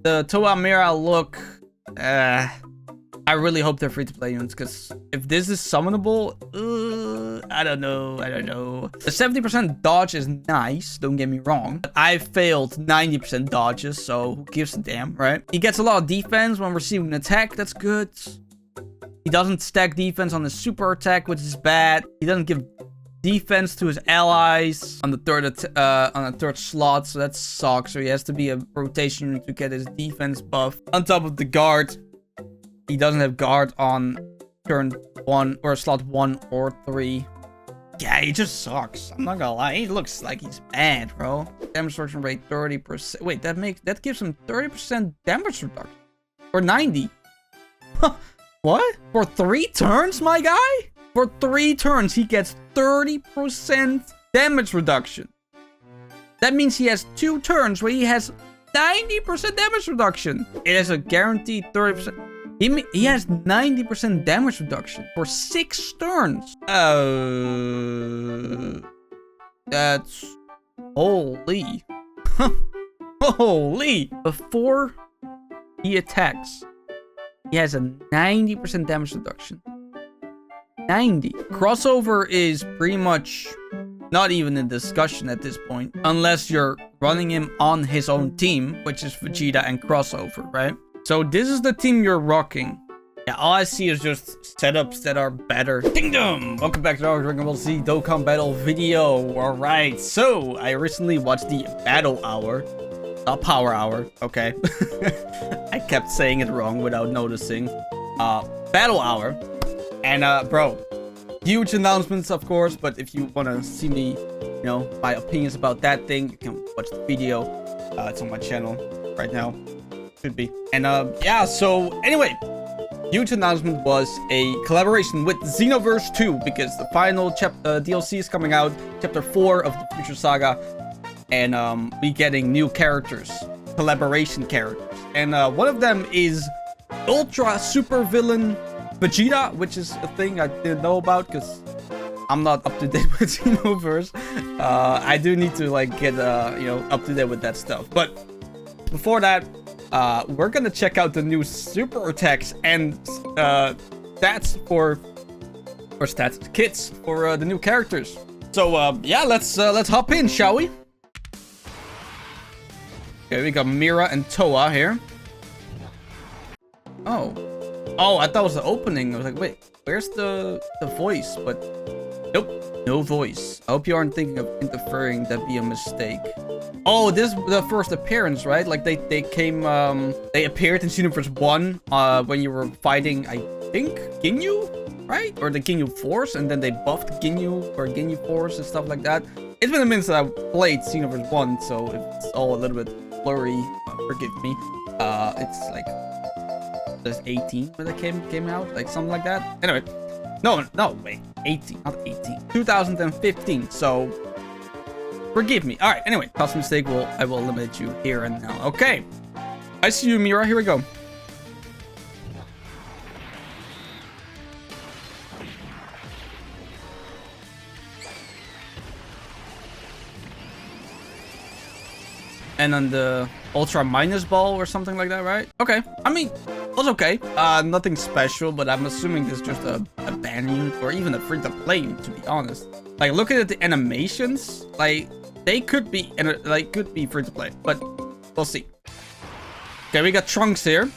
the Towa Mira look, I really hope they're free-to-play units, because if this is summonable, I don't know. The 70% dodge is nice, don't get me wrong. But I failed 90% dodges, so who gives a damn, right? He gets a lot of defense when receiving an attack, that's good. He doesn't stack defense on his super attack, which is bad. He doesn't give defense to his allies on the third slot, so that sucks. So he has to be a rotation unit to get his defense buff. On top of the guard, he doesn't have guard on turn 1 or slot 1 or 3. Yeah, he just sucks. I'm not gonna lie. He looks like he's bad, bro. Damage reduction rate 30%. Wait, that gives him 30% damage reduction. Or 90. What? For 3 turns, my guy? For 3 turns, he gets 30% damage reduction. That means he has 2 turns where he has 90% damage reduction. It is a guaranteed 30%. He has 90% damage reduction for 6 turns. That's... Holy. Holy. Before he attacks, he has a 90% damage reduction. 90. Crossover is pretty much not even in discussion at this point. Unless you're running him on his own team, which is Vegeta and Crossover, right? So this is the team you're rocking. Yeah, all I see is just setups that are better. Kingdom! Welcome back to our Dragon Ball Z Dokkan Battle video. Alright, so I recently watched the Battle Hour. Not Power Hour, okay. I kept saying it wrong without noticing. Battle Hour. And bro, huge announcements of course, but if you want to see me, you know, my opinions about that thing, you can watch the video. It's on my channel right now. Should be. And yeah, so anyway, huge announcement was a collaboration with Xenoverse 2, because the final DLC is coming out, chapter 4 of the Future Saga, and we getting new characters, collaboration characters, and one of them is Ultra SuperVillian Vegeta, which is a thing I didn't know about because I'm not up to date with Xenoverse. I do need to like get you know, up to date with that stuff, but before that, we're gonna check out the new super attacks and stats kits for the new characters. So yeah, let's hop in, shall we? Okay, we got Mira and Towa here. Oh, I thought it was the opening. I was like, wait, where's the voice? But nope, no voice. I hope you aren't thinking of interfering. That'd be a mistake. Oh, this is the first appearance, right? Like they came, they appeared in Xenoverse 1 when you were fighting, I think, Ginyu, right? Or the Ginyu Force, and then they buffed Ginyu or Ginyu Force and stuff like that. It's been a minute since I played Xenoverse 1, so if it's all a little bit blurry, forgive me. It's like there's 18 when it came out, like something like that. Anyway, no, wait, 18, not 18, 2015. So forgive me. All right. Anyway, past mistake. I will eliminate you here and now. Okay. I see you, Mira. Here we go. And then the Ultra Minus Ball or something like that, right? Okay. I mean, it was okay. Nothing special, but I'm assuming this is just a ban unit or even a free-to-play unit, to be honest. Like, looking at the animations, like, they could be free-to-play, but we'll see. Okay, we got Trunks here.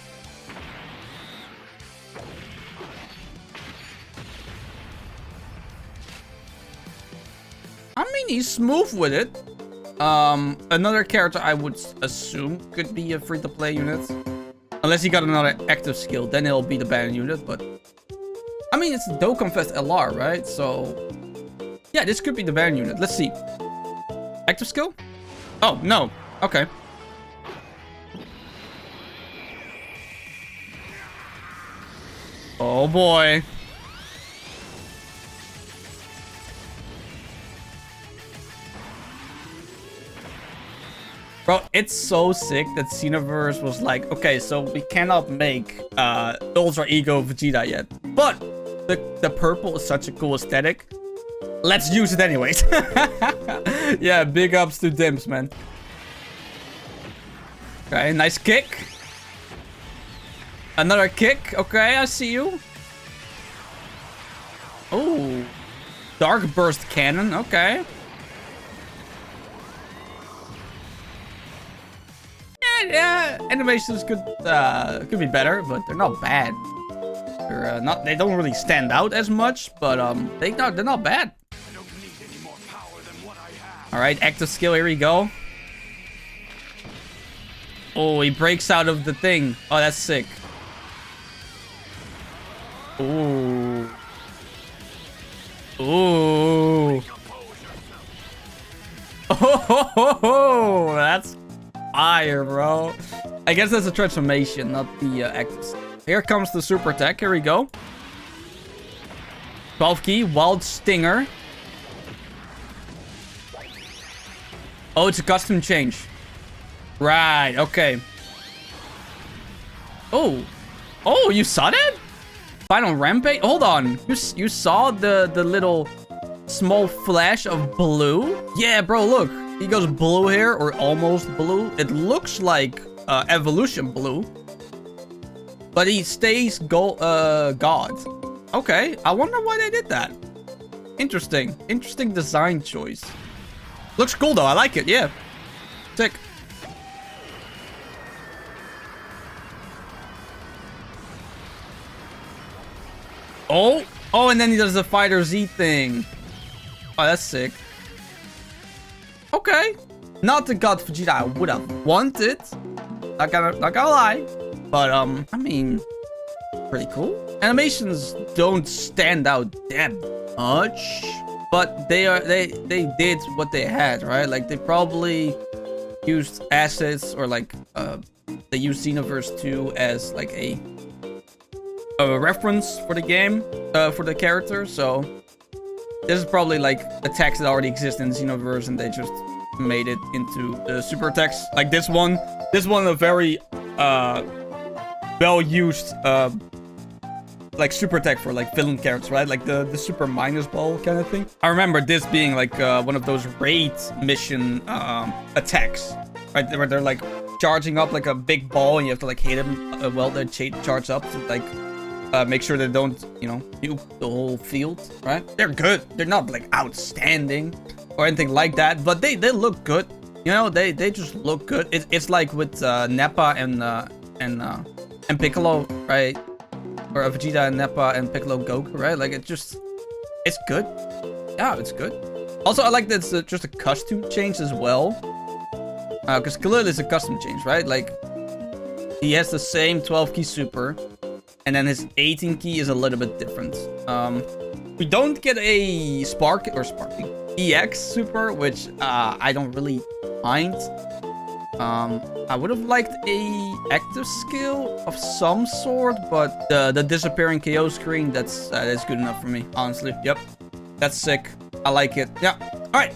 I mean, he's smooth with it. Another character I would assume could be a free-to-play unit. Unless he got another active skill, then it'll be the ban unit, but... I mean, it's Dokkan Fest LR, right? So... yeah, this could be the ban unit. Let's see. Active skill? Oh, no. Okay. Oh, boy. Bro, it's so sick that Xenoverse was like, okay, so we cannot make Ultra Ego Vegeta yet. But the purple is such a cool aesthetic. Let's use it anyways. Yeah, big ups to Dims, man. Okay, nice kick. Another kick. Okay, I see you. Oh. Dark Burst Cannon. Okay. Yeah, animations could be better, but they're not bad. They're not. They don't really stand out as much, but they're not bad. All right, active skill. Here we go. Oh, he breaks out of the thing. Oh, that's sick. Ooh. Ooh. Oh, that's fire, bro. I guess that's a transformation, not the active. Here comes the super attack. Here we go. 12 key, Wild Stinger. Oh, it's a custom change. Right, okay. Oh. Oh, you saw that? Final Rampage? Hold on. You saw the little small flash of blue? Yeah, bro, look. He goes blue here, or almost blue. It looks like evolution blue. But he stays God. Okay, I wonder why they did that. Interesting. Interesting design choice. Looks cool, though. I like it, yeah. Sick. Oh, oh, and then he does the Fighter Z thing. Oh, that's sick. Okay, not the God Vegeta I would have wanted. Not gonna lie, but I mean, pretty cool. Animations don't stand out that much, but they did what they had, right? Like they probably used assets, or like they used Xenoverse 2 as like a reference for the game, for the character. So this is probably like attacks that already exist in Xenoverse, and they just made it into the super attacks. Like this one, a very well used like super attack for like villain characters, right? Like the super minus ball kind of thing. I remember this being like one of those raid mission attacks, right? Where they're like charging up like a big ball, and you have to like hit them while they charge up to like make sure they don't, you know, nuke the whole field, right? They're good. They're not like outstanding or anything like that, but they look good. You know, they just look good. It's like with Nappa and Piccolo, right? Or Vegeta and Nappa and Piccolo Goku, right? Like it's good. Yeah, it's good. Also, I like that it's just a costume change as well. Because clearly it's a custom change, right? Like he has the same 12 key super, and then his 18 key is a little bit different. We don't get a Sparking EX super, which I don't really mind. I would have liked a active skill of some sort, but the disappearing KO screen, that's good enough for me, honestly. Yep, that's sick. I like it. Yeah. All right.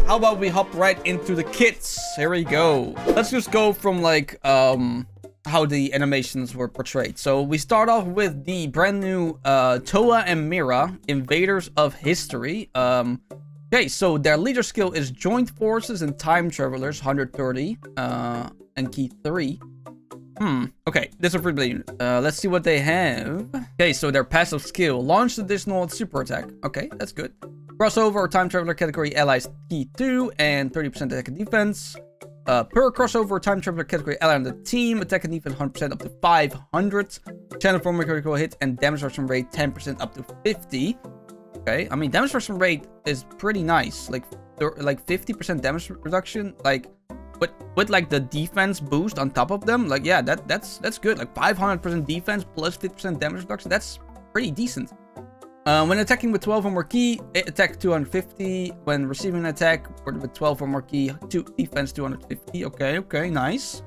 How about we hop right into the kits? Here we go. Let's just go from like how the animations were portrayed. So we start off with the brand new Towa and Mira, Invaders of History. Okay, so their leader skill is Joint Forces and Time Travelers, 130, and key 3. Okay, this is a free blade. Let's see what they have. Okay, so their passive skill, launch additional super attack. Okay, that's good. Crossover or Time Traveler category allies, key 2, and 30% attack and defense. Per crossover or Time Traveler category ally on the team, attack and defense 100% up to 500. Channel form critical hit and damage reduction rate 10% up to 50. Okay, I mean, damage reduction rate is pretty nice. Like 50% damage reduction, like with like the defense boost on top of them. Like, yeah, that's good. Like 500% defense plus 50% damage reduction. That's pretty decent. When attacking with 12 or more key, attack 250. When receiving an attack with 12 or more key, defense 250. Okay, nice.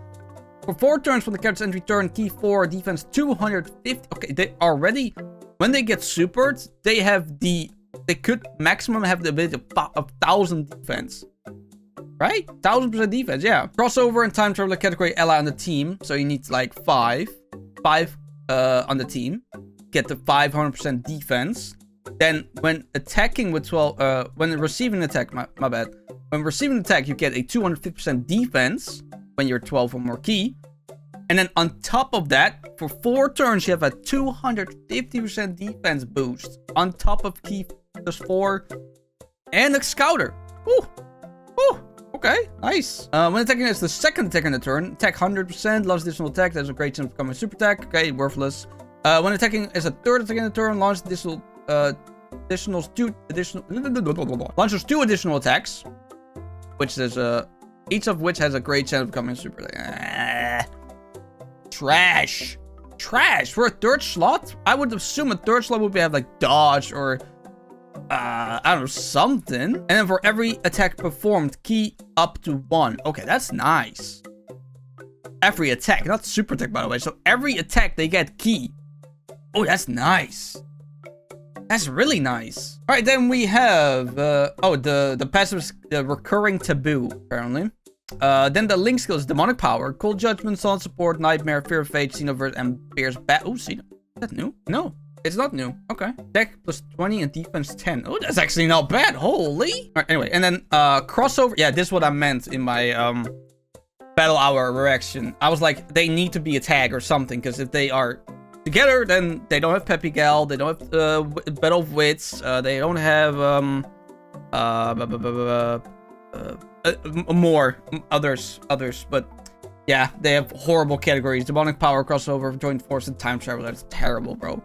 For 4 turns from the character's entry turn, key 4, defense 250. Okay, they already, when they get supered, they could maximum have the ability of 1000 defense. Right? 1000% defense, yeah. Crossover and Time Traveler category ally on the team. So you need like 5 on the team. Get the 500% defense. Then when attacking with 12, when receiving an attack, my bad. When receiving an attack, you get a 250% defense when you're 12 or more key. And then on top of that, for 4 turns, you have a 250% defense boost on top of key +4 and a scouter. Ooh. Ooh. Okay, nice. When attacking as the second attack in the turn, attack 100%, lost additional attack. That's a great chance of becoming a super attack. Okay, worthless. When attacking as a third attack in the turn, launches two additional attacks, which is each of which has a great chance of becoming a super attack. Trash. Trash for a third slot. I would assume a third slot would have like dodge or I don't know, something. And then for every attack performed, key up to 1. Okay, that's nice. Every attack, not super attack, by the way. So every attack, they get key. Oh, that's nice. That's really nice. All right, then we have, the passive, the recurring taboo, apparently. Then the link skills, demonic power, cold judgment, solid support, nightmare, fear of fate, Xenoverse, and bears bat. Oh, Xeno. Is that new? No. It's not new. Okay. Attack +20 and defense 10. Oh, that's actually not bad. Holy. All right, anyway. And then crossover. Yeah, this is what I meant in my battle hour reaction. I was like, they need to be a tag or something. Because if they are together, then they don't have Peppy Gal. They don't have Battle of Wits. They don't have more others. But yeah, they have horrible categories. Demonic power, crossover, joint force, and time travel. That's terrible, bro.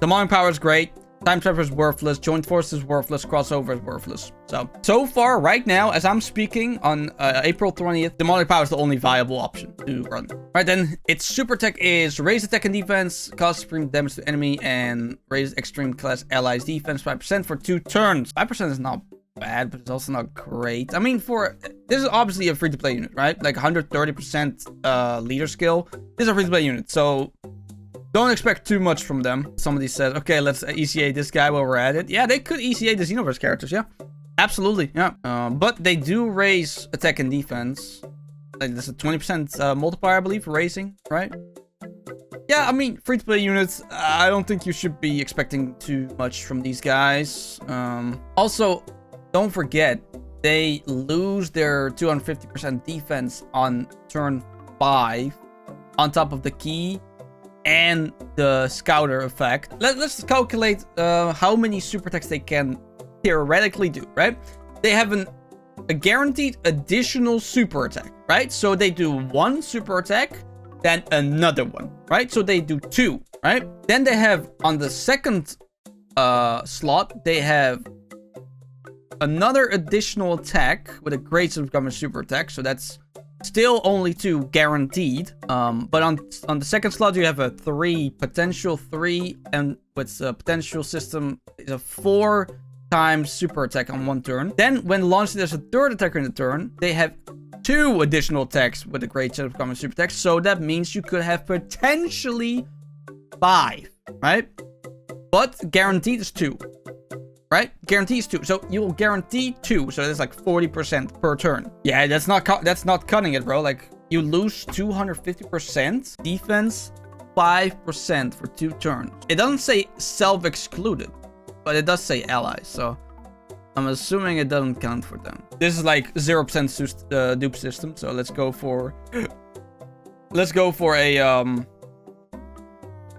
Demonic power is great. Time travel is worthless. Joint force is worthless. Crossover is worthless. So far, right now, as I'm speaking on April 20th, demonic power is the only viable option to run. Right then, its super attack is raise attack and defense, cause supreme damage to enemy, and raise extreme class allies defense 5% for 2 turns. 5% is not bad, but it's also not great. I mean, this is obviously a free-to-play unit, right? Like 130% leader skill. This is a free-to-play unit, so don't expect too much from them. Somebody said, okay, let's ECA this guy while we're at it. Yeah, they could ECA the Xenoverse characters, yeah. Absolutely, yeah. But they do raise attack and defense. Like, there's a 20% multiplier, I believe, for raising, right? Yeah, I mean, free-to-play units, I don't think you should be expecting too much from these guys. Also, don't forget, they lose their 250% defense on turn 5 on top of the key and the scouter effect. Let's calculate how many super attacks they can theoretically do, right? They have a guaranteed additional super attack, right? So they do 1 super attack, then another one, right? So they do 2, right? Then they have on the second slot, they have another additional attack with a great chance of becoming a super attack. So that's still only 2 guaranteed. But on the second slot, you have a potential 3, and with the potential system is a 4 times super attack on 1 turn. Then when launched as a third attacker in the turn, they have 2 additional attacks with a great chance of becoming a super attack. So that means you could have potentially 5, right? But guaranteed is 2. Right? Guarantees 2. So you will guarantee 2. So that's like 40% per turn. Yeah, that's not cutting it, bro. Like, you lose 250% defense, 5% for 2 turns. It doesn't say self-excluded, but it does say allies. So I'm assuming it doesn't count for them. This is like 0% dupe system. So let's go for a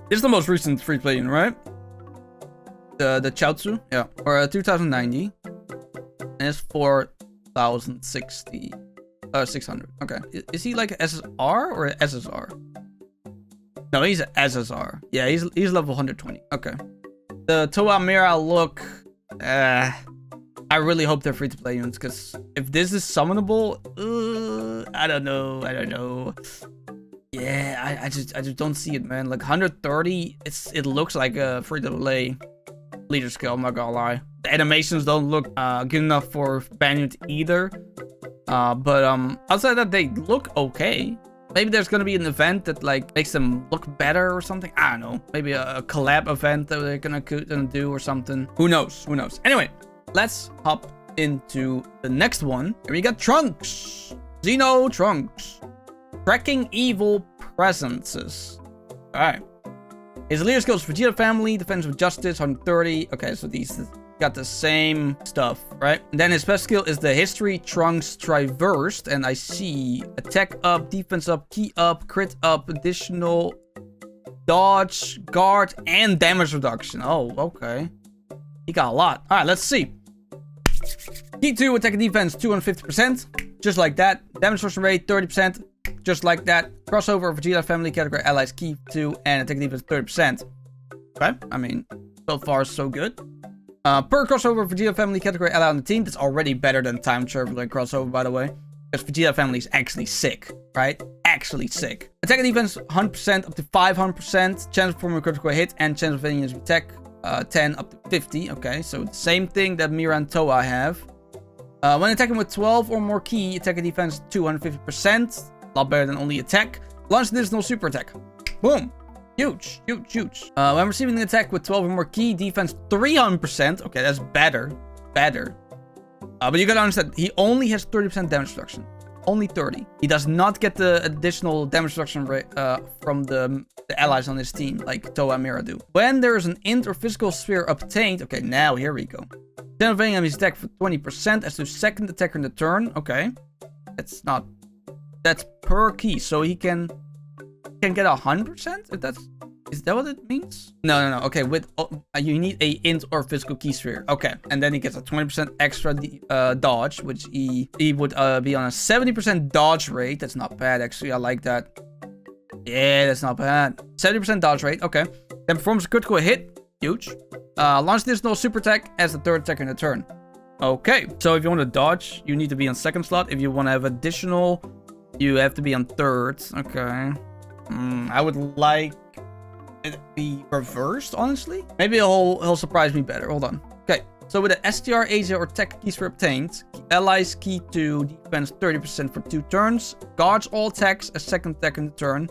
this is the most recent free play unit, right? The Chaozu, yeah, or 2090, and it's 4060, 600. Okay, is he like SSR or SSR? No, he's SSR. Yeah, he's level 120. Okay, the Towa Mira look. I really hope they're free to play units, because if this is summonable, I don't know. Yeah, I just don't see it, man. Like 130, it looks like a free to play leader skill, I'm not gonna lie. The animations don't look good enough for ban unit either. But outside that, they look okay. Maybe there's gonna be an event that like makes them look better or something. I don't know. Maybe a collab event that they're gonna do or something. Who knows? Anyway, let's hop into the next one. Here we got Trunks. Xeno Trunks. Tracking evil presences. Alright. His leader skills: Vegeta family, defense with justice, 130. Okay, so these got the same stuff, right? And then his special skill is the history Trunks Traversed, and I see attack up, defense up, key up, crit up, additional dodge, guard, and damage reduction. Oh, okay. He got a lot. All right, let's see. Key 2, attack and defense, 250%. Just like that. Damage reduction rate, 30%. Just like that. Crossover Vegeta family category allies, key 2, and attack and defense, 30%. Okay, I mean, so far so good. Per crossover Vegeta family category ally on the team, that's already better than time traveler and crossover, by the way. Because Vegeta family is actually sick, right? Actually sick. Attack and defense 100% up to 500%. Chance of performing a critical hit and chance of hitting his attack 10 up to 50. Okay, so the same thing that Mira and Towa have. When attacking with 12 or more key, attack and defense 250%. A lot better than only attack. Launch additional super attack. Boom. Huge, huge, huge. When receiving the attack with 12 or more key, defense 300%. Okay, that's better. Better. But you gotta understand, he only has 30% damage reduction. Only 30. He does not get the additional damage reduction rate from the allies on his team, like Towa and Mira do. When there is an int or physical sphere obtained... Okay, now here we go. Xenoverse his attack for 20% as the second attacker in the turn. Okay. That's not... That's per key, so he can get 100%? If that's... Is that what it means? No. Okay, with you need a int or physical key sphere. Okay, and then he gets a 20% extra dodge, which he would be on a 70% dodge rate. That's not bad, actually. I like that. Yeah, that's not bad. 70% dodge rate. Okay. Then performs a critical hit. Huge. Launch additional super attack as the third attacker in the turn. Okay. So if you want to dodge, you need to be on second slot. If you want to have additional, you have to be on third. Okay. I would like it be reversed, honestly. Maybe he'll surprise me better. Hold on. Okay. So with the STR, Asia, or Tech keys for obtained, allies key to defense 30% for 2 turns. Guards all attacks a second attack in the turn.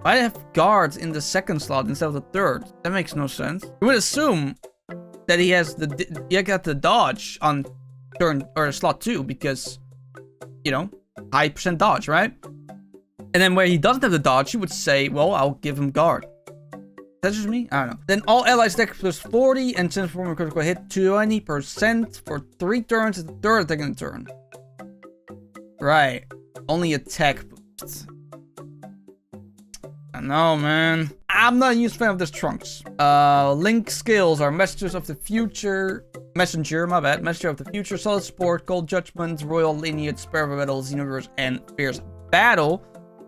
Why do I have guards in the second slot instead of the third? That makes no sense. You would assume that he has he got the dodge on turn or slot 2 because, you know, high percent dodge, right? And then where he doesn't have the dodge, you would say, well, I'll give him guard. That's just me? I don't know. Then all allies attack plus 40 and chance performing a critical hit 20% for 3 turns at the third attack in the turn. Right. Only attack boosts. I know, man. I'm not a huge fan of this Trunks. Link skills are Messengers of the Future. Messenger, my bad. Messenger of the Future, Solid Sport, Cold Judgment, Royal Lineage, Spare Battle, Xenoverse, and Fierce Battle.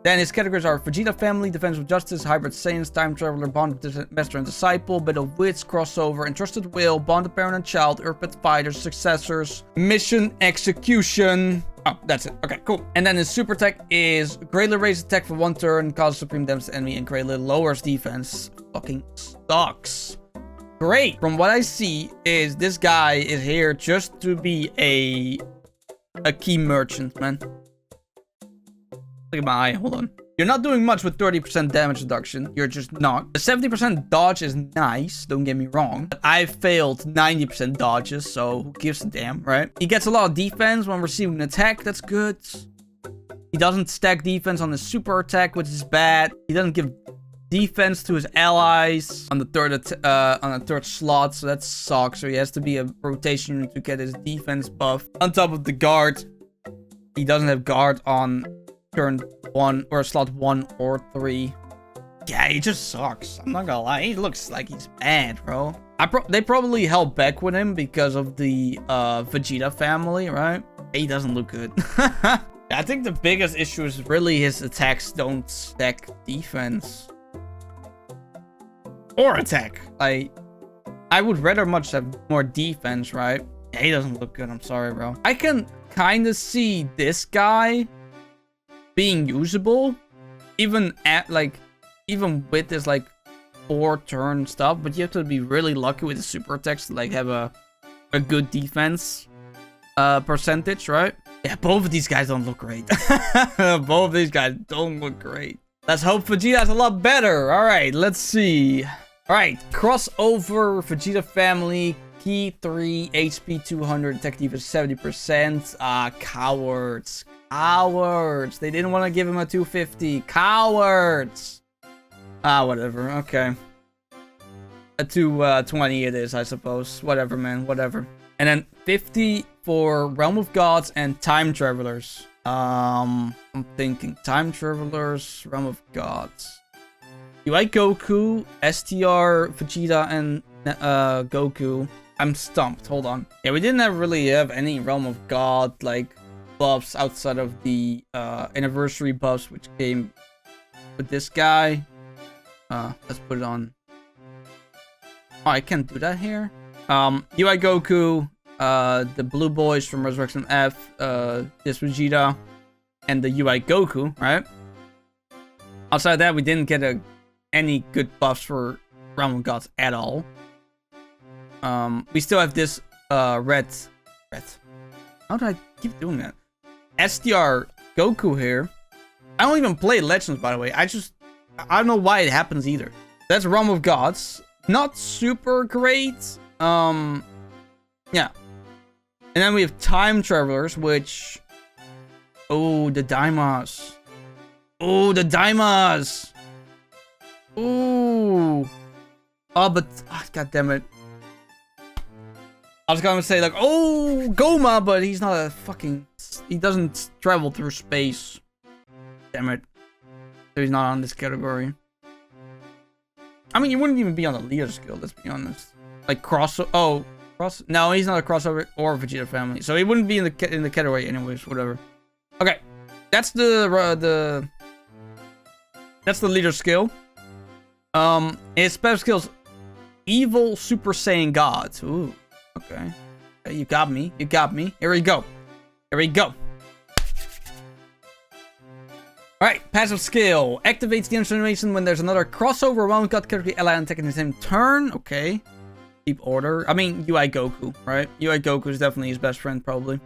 Then his categories are Vegeta Family, Defense of Justice, Hybrid Saiyans, Time Traveler, Bond of Master and Disciple, Battle of Wits, Crossover, Entrusted Will, Bond of Parent and Child, Earthbed Fighters, Successors, Mission Execution. Oh, that's it. Okay, cool. And then his super attack is Greatly raises attack for 1 turn, causes supreme damage to enemy, and Greatly lowers defense. Fucking sucks. Great. From what I see, is this guy is here just to be a key merchant, man. Look at my eye. Hold on. You're not doing much with 30% damage reduction. You're just not. The 70% dodge is nice. Don't get me wrong. But I failed 90% dodges, so who gives a damn, right? He gets a lot of defense when receiving an attack. That's good. He doesn't stack defense on the super attack, which is bad. He doesn't give defense to his allies on the third slot, so that sucks. So he has to be a rotation unit to get his defense buff. On top of the guard, he doesn't have guard on turn 1 or slot 1 or 3. Yeah, he just sucks. I'm not gonna lie. He looks like he's bad, bro. They probably held back with him because of the Vegeta family, right? He doesn't look good. I think the biggest issue is really his attacks don't stack defense or attack. I would rather much have more defense, right? Yeah, he doesn't look good. I'm sorry, bro. I can kind of see this guy being usable, even with this like 4 turn stuff, but you have to be really lucky with the super attacks to like have a good defense percentage, right? Yeah, both of these guys don't look great. Both of these guys don't look great. Let's hope Vegeta's a lot better. All right, let's see. All right, crossover Vegeta family. Key 3, HP 200, attack defense 70%. Cowards. Cowards. They didn't want to give him a 250. Cowards. Whatever. Okay. A 220 it is, I suppose. Whatever, man. Whatever. And then 50 for Realm of Gods and Time Travelers. I'm thinking Time Travelers, Realm of Gods. UI Goku, STR, Vegeta, and Goku. I'm stumped. Hold on. Yeah, we didn't really have any Realm of God like buffs outside of the anniversary buffs, which came with this guy. Let's put it on. Oh, I can't do that here. UI Goku, the blue boys from Resurrection F, this Vegeta, and the UI Goku, right? Outside of that, we didn't get any good buffs for Realm of Gods at all. We still have this red. How do I keep doing that? SDR Goku here. I don't even play Legends, by the way. I don't know why it happens either. That's Realm of Gods. Not super great. Yeah. And then we have Time Travelers, which... Oh, the Daimas. Oh, the Daimas. Ooh. Oh, but... Oh, God damn it. I was gonna say, like, oh, Goma, but he's not a fucking... He doesn't travel through space. Damn it. So he's not on this category. I mean, you wouldn't even be on the leader skill, let's be honest. Like, no, he's not a crossover or Vegeta family. So he wouldn't be in the category anyways, whatever. Okay. That's the leader skill. His special skills, Evil Super Saiyan God. Ooh, okay. You got me. You got me. Here we go. Here we go. Alright, passive skill. Activates the animation when there's another crossover Realm of God category ally attacking the same turn. Okay. Keep order. I mean, UI Goku, right? UI Goku is definitely his best friend, probably.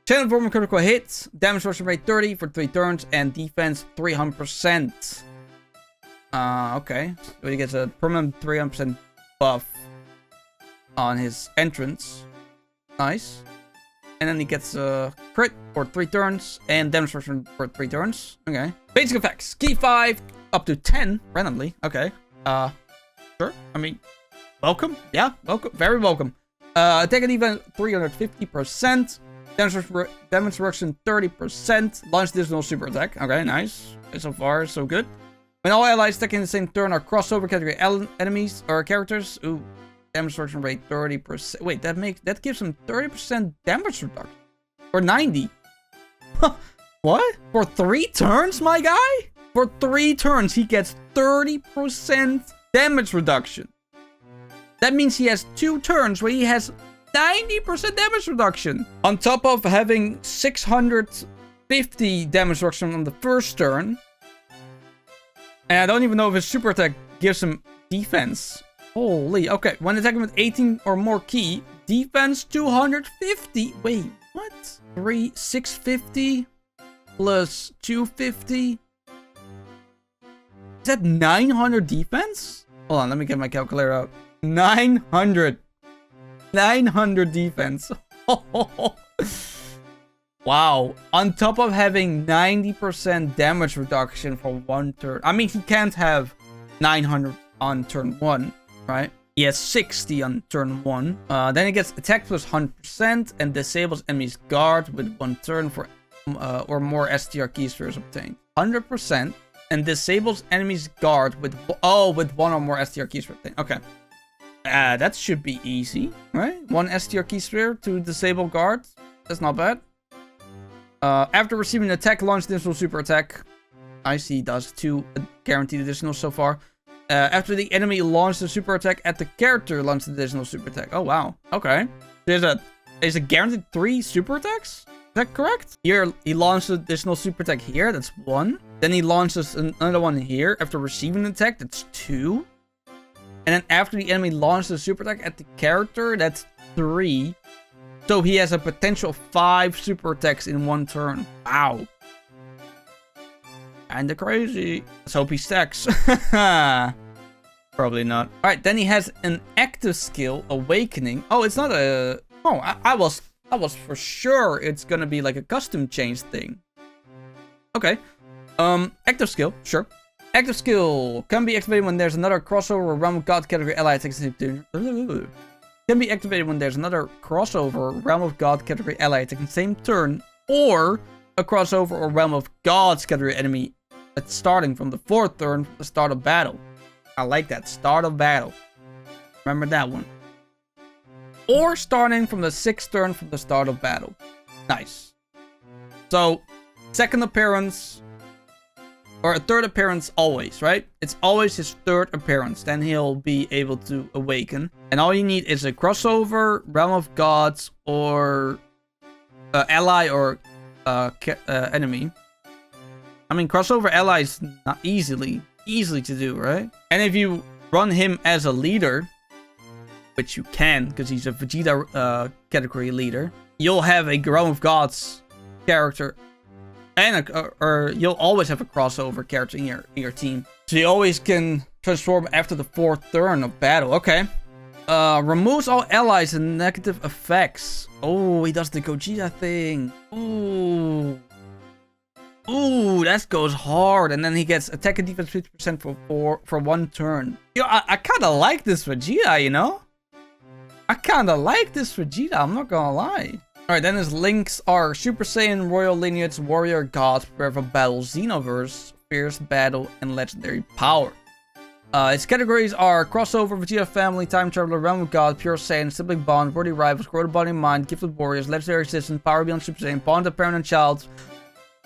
Channel form critical hits. Damage reduction rate 30 for 3 turns. And defense 300%. Okay. So he gets a permanent 300% buff on his entrance. Nice. And then he gets a crit for 3 turns and damage reduction for 3 turns. Okay. Basic effects. Key 5 up to 10 randomly. Okay. Sure. I mean, welcome. Yeah, welcome. Very welcome. Attack and defense 350%. Damage reduction 30%. Launch additional super attack. Okay, nice. Okay, so far, so good. When all allies attacking the same turn are crossover category enemies or characters. Ooh. Damage reduction rate 30%. Wait, that gives him 30% damage reduction. Or 90. What? For 3 turns, my guy? For 3 turns, he gets 30% damage reduction. That means he has 2 turns where he has 90% damage reduction. On top of having 650 damage reduction on the first turn. And I don't even know if his super attack gives him defense. Holy, okay. When attacking with 18 or more key, defense 250. Wait, what? 650 plus 250? Is that 900 defense? Hold on, let me get my calculator out. 900 defense. Wow. On top of having 90% damage reduction for 1 turn. I mean, he can't have 900 on turn 1. Right? He has 60 on turn 1. Then he gets attack plus 100% and disables enemy's guard with 1 turn for or more STR key spheres obtained. 100% and disables enemy's guard with 1 or more STR key spheres obtained. Okay. That should be easy, right? 1 STR key sphere to disable guard. That's not bad. After receiving an attack, launch additional super attack. I see he does 2 guaranteed additional so far. After the enemy launched a super attack at the character, launched additional super attack. Oh, wow. Okay. There's a guaranteed 3 super attacks? Is that correct? Here, he launched an additional super attack here. That's 1. Then he launches another one here. After receiving an attack, that's 2. And then after the enemy launched a super attack at the character, that's 3. So he has a potential 5 super attacks in 1 turn. Wow. Kinda crazy. Let's hope he stacks. Probably not. Alright, then he has an active skill, Awakening. Oh, it's not a... Oh, I was for sure it's gonna be like a custom change thing. Okay. Active skill, sure. Active skill can be activated when there's another crossover Realm of God category ally attacks the same turn. Can be activated when there's another crossover Realm of God category ally attacking the same turn, or a crossover or Realm of God's category enemy that's starting from the 4th turn from the start of battle. I like that. Start of battle. Remember that one. Or starting from the 6th turn from the start of battle. Nice. So, second appearance, or a third appearance always, right? It's always his third appearance. Then he'll be able to awaken. And all you need is a crossover, Realm of Gods, or ally or enemy. I mean, crossover ally is not easily to do, right? And if you run him as a leader, which you can, because he's a Vegeta category leader, you'll have a Realm of Gods character, and or you'll always have a crossover character in your team. So you always can transform after the 4th turn of battle. Okay. Removes all allies and negative effects. Oh, he does the Gogeta thing. Ooh. Ooh, that goes hard. And then he gets attack and defense 50% for 1 turn. Yo, I kind of like this Vegeta, you know? I kind of like this Vegeta, I'm not gonna lie. Alright, then his links are Super Saiyan, Royal Lineage, Warrior God, Prepare for Battle, Xenoverse, Fierce Battle, and Legendary Power. Its categories are Crossover, Vegeta Family, Time Traveler, Realm of God, Pure Saiyan, Sibling Bond, Worthy Rivals, Grow the Body and Mind, Gifted Warriors, Legendary Assistant, Power Beyond Super Saiyan, Bond of Parent and Child,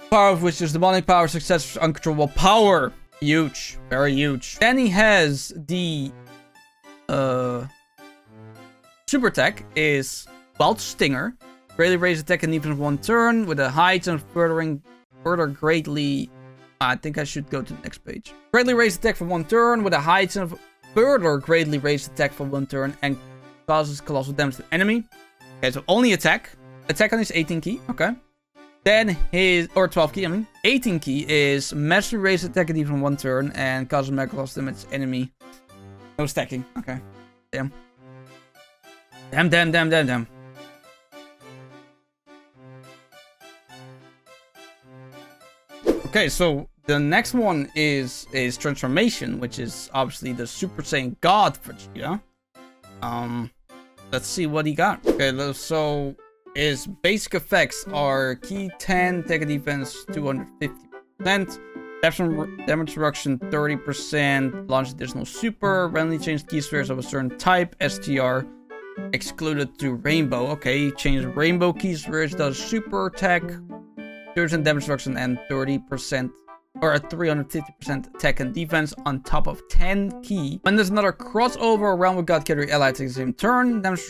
Power of Wishes, Demonic Power, Success, Uncontrollable Power. Huge. Very huge. Then he has the Super Attack is Wild Stinger. Greatly raise attack and defense 1 turn with a high chance of further greatly. I think I should go to the next page. Greatly raise attack for 1 turn with a high chance of further greatly raise attack for 1 turn and causes colossal damage to the enemy. Okay, so only attack. Attack on his 18 key. Okay. Then his, or 12 key, I mean. 18 key is mastery raise attack and defense 1 turn and causes mega colossal damage to the enemy. No stacking. Okay. Damn. Damn. Okay, so the next one is transformation, which is obviously the Super Saiyan God Vegeta. Let's see what he got. Okay, so his basic effects are key 10, attack and defense 250%, damage reduction 30%, launch additional super, randomly change key spheres of a certain type, STR excluded to rainbow. Okay, change rainbow key spheres, does super attack, 30% damage reduction, and 30% or a 350% attack and defense on top of 10 key. When there's another crossover Realm of God category ally takes the same turn, damage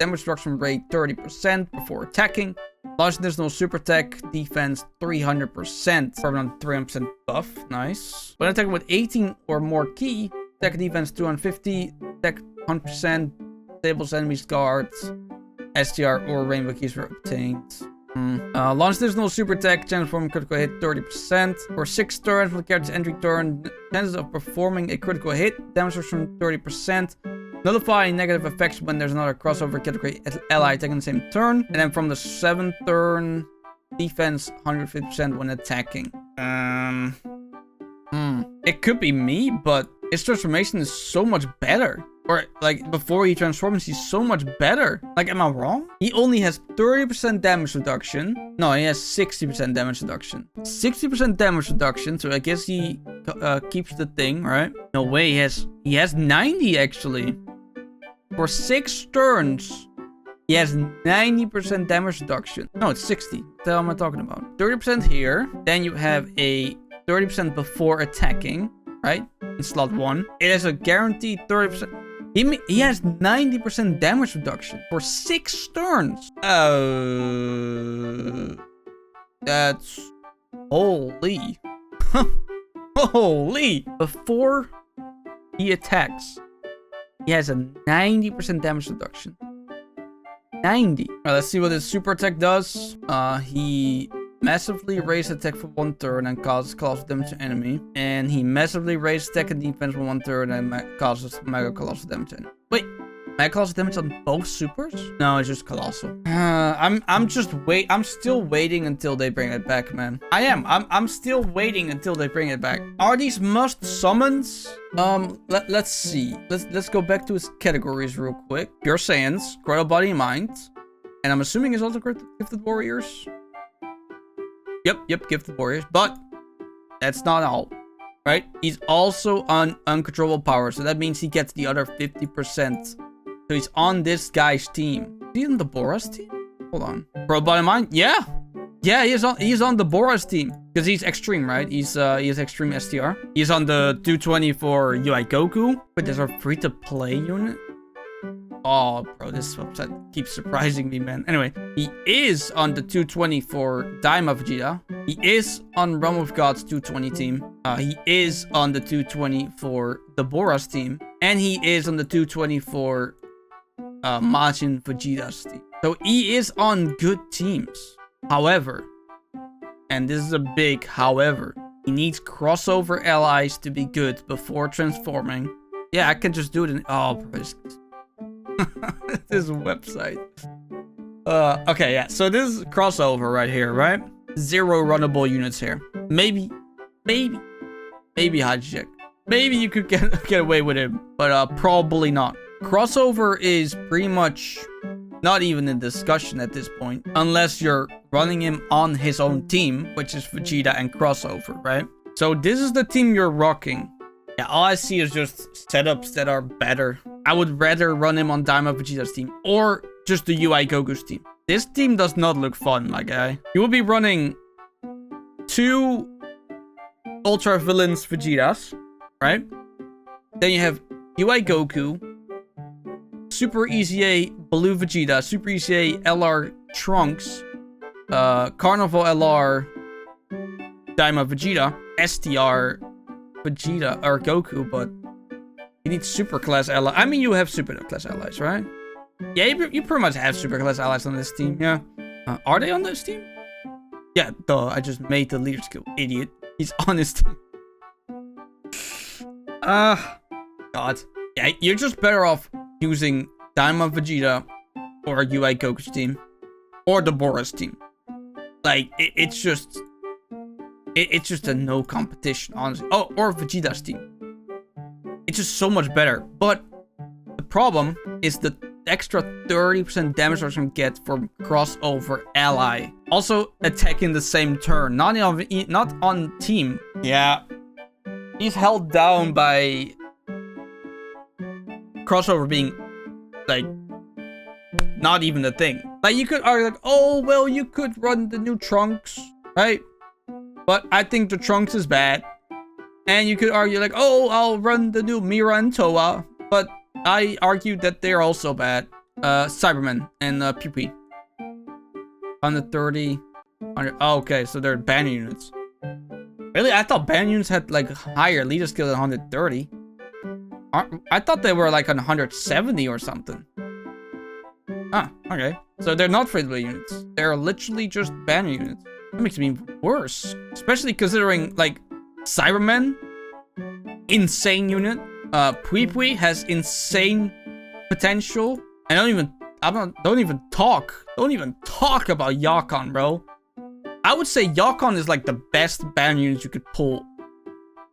reduction rate 30% before attacking. Launch additional super attack, defense 300%. Permanent 300% buff. Nice. When attacking with 18 or more key, attack and defense 250, attack 100%, disables enemies guards, STR or rainbow keys were obtained. Launch additional super attack, transform critical hit 30%. For 6 turns from the character's entry turn, chances of performing a critical hit, damage reduction 30%. Nullify negative effects when there's another crossover category ally taking the same turn. And then from the 7th turn, defense 150% when attacking. It could be me, but his transformation is so much better. Or, like, before he transforms, he's so much better. Like, am I wrong? He only has 30% damage reduction. No, he has 60% damage reduction. 60% damage reduction, so I guess he keeps the thing, right? No way, he has 90, actually. For 6 turns, he has 90% damage reduction. No, it's 60. What the hell am I talking about? 30% here. Then you have a 30% before attacking, right? In slot 1. It has a guaranteed 30%. He has 90% damage reduction for 6 turns. That's holy. Holy. Before he attacks, he has a 90% damage reduction. 90. Alright, let's see what his super attack does. He massively raises attack for 1 turn and causes colossal damage to enemy. And he massively raises attack and defense for 1 turn and causes mega colossal damage to enemy. Wait, mega colossal damage on both supers? No, it's just colossal. I'm still waiting until they bring it back, man. I'm still waiting until they bring it back. Are these must summons? Let's see. Let's go back to his categories real quick. Pure Saiyans, Grow Body and Mind. And I'm assuming it's also Gifted Warriors. Yep, Gifted Warriors, but that's not all, right? He's also on uncontrollable power, so that means he gets the other 50%. So he's on this guy's team. Is he on the Bora's team? Hold on. Pro body mind? Yeah. Yeah, he's on the Bora's team. Because he's extreme, right? He is extreme STR. He's on the 220 for UI Goku. But there's a free-to-play unit. Oh, bro, this website keeps surprising me, man. Anyway, he is on the 220 for Daima Vegeta. He is on Realm of Gods 220 team. He is on the 220 for the Bora's team. And he is on the 220 for Majin Vegeta's team. So he is on good teams. However, and this is a big however, he needs crossover allies to be good before transforming. Yeah, I can just do it in... Oh, bro, this website. Okay, yeah. So this is crossover right here, right? 0 runnable units here. Maybe Hijack. Maybe you could get away with him, but probably not. Crossover is pretty much not even in discussion at this point, unless you're running him on his own team, which is Vegeta and crossover, right? So this is the team you're rocking. Yeah, all I see is just setups that are better. I would rather run him on Daima Vegeta's team or just the UI Goku's team. This team does not look fun, my guy. You will be running 2 Ultra Villains Vegetas, right? Then you have UI Goku, Super EZA Blue Vegeta, Super EZA LR Trunks, Carnival LR Daima Vegeta, STR Vegeta or Goku, but you need super class allies. I mean, you have super class allies, right? Yeah, you pretty much have super class allies on this team, yeah. Are they on this team? Yeah, duh, I just made the leader skill, idiot. He's on his team. God. Yeah, you're just better off using Daima Vegeta or UI Goku's team or the Bora's team. Like, it's just a no competition, honestly. Oh, or Vegeta's team. It's just so much better. But the problem is the extra 30% damage reduction you get from crossover ally. Also attacking the same turn. Not on team. Yeah. He's held down by crossover being like not even a thing. Like you could argue like, oh well, you could run the new Trunks, right? But I think the Trunks is bad. And you could argue like, oh, I'll run the new Mira and Towa. But I argue that they're also bad. Cyberman and PP. 130. 100. Oh, okay, so they're banner units. Really? I thought banner units had like higher leader skill than 130. I thought they were like on 170 or something. Ah, okay. So they're not free-to-play units. They're literally just banner units. That makes me worse. Especially considering like Cyberman, insane unit. Pui has insane potential. And don't even talk about Yakon, bro. I would say Yakon is like the best banner unit you could pull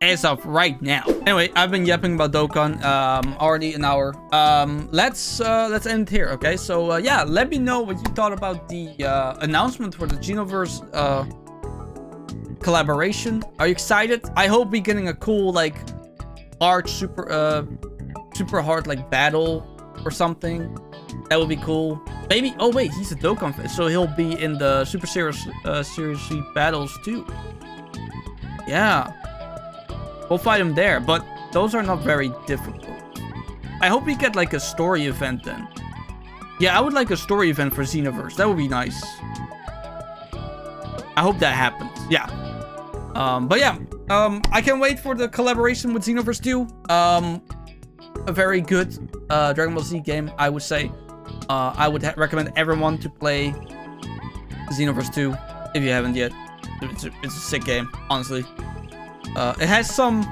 as of right now. Anyway, I've been yapping about Dokkan already an hour. Let's end here, okay? So yeah, let me know what you thought about the announcement for the Xenoverse collaboration. Are you excited? I hope we're getting a cool like hard super hard like battle or something. That would be cool. Maybe. Oh wait, he's a Dokkan fan, so he'll be in the Super Series battles too. Yeah. We'll fight him there, but those are not very difficult. I hope we get like a story event then. Yeah, I would like a story event for Xenoverse. That would be nice. I hope that happens. Yeah. But yeah, I can't wait for the collaboration with Xenoverse 2. A very good Dragon Ball Z game, I would say. I would recommend everyone to play Xenoverse 2 if you haven't yet. It's a sick game, honestly. It has some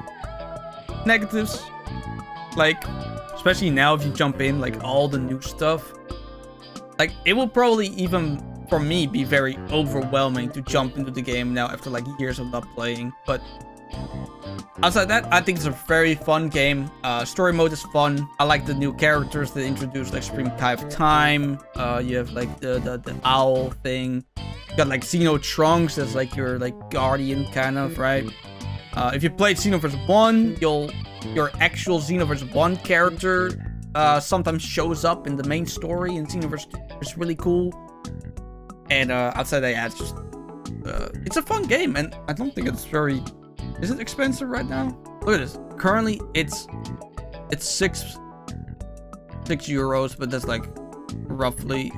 negatives, like especially now if you jump in like all the new stuff. Like it will probably even for me be very overwhelming to jump into the game now after like years of not playing. But outside that, I think it's a very fun game. Story mode is fun. I like the new characters they introduced, like Supreme Kai of Time. You have like the owl thing. You got like Xeno Trunks, that's like your like guardian kind of, right? If you played Xenoverse 1, your actual Xenoverse 1 character sometimes shows up in the main story in Xenoverse 2. It's really cool. And outside that, yeah, it's just it's a fun game, and I don't think it's very. Is it expensive right now? Look at this. Currently, it's €6, but that's like roughly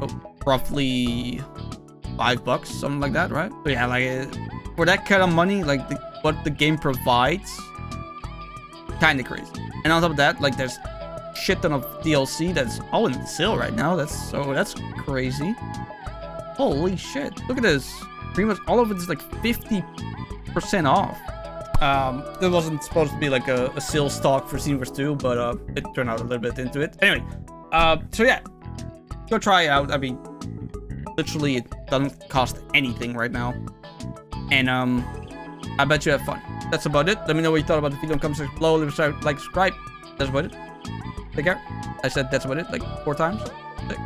$5, something like that, right? So yeah, like for that kind of money, like what the game provides, kind of crazy. And on top of that, like there's shit ton of DLC that's all in sale right now. That's crazy. Holy shit! Look at this. Pretty much all of it is like 50% off. There wasn't supposed to be like a sales talk for Xenoverse 2, but it turned out a little bit into it. Anyway, so yeah, go try it out. I mean, literally, it doesn't cost anything right now, and I bet you have fun. That's about it. Let me know what you thought about the video in the comment section below. Leave a like, subscribe. That's about it. Take care. I said that's about it like 4 times. Sick.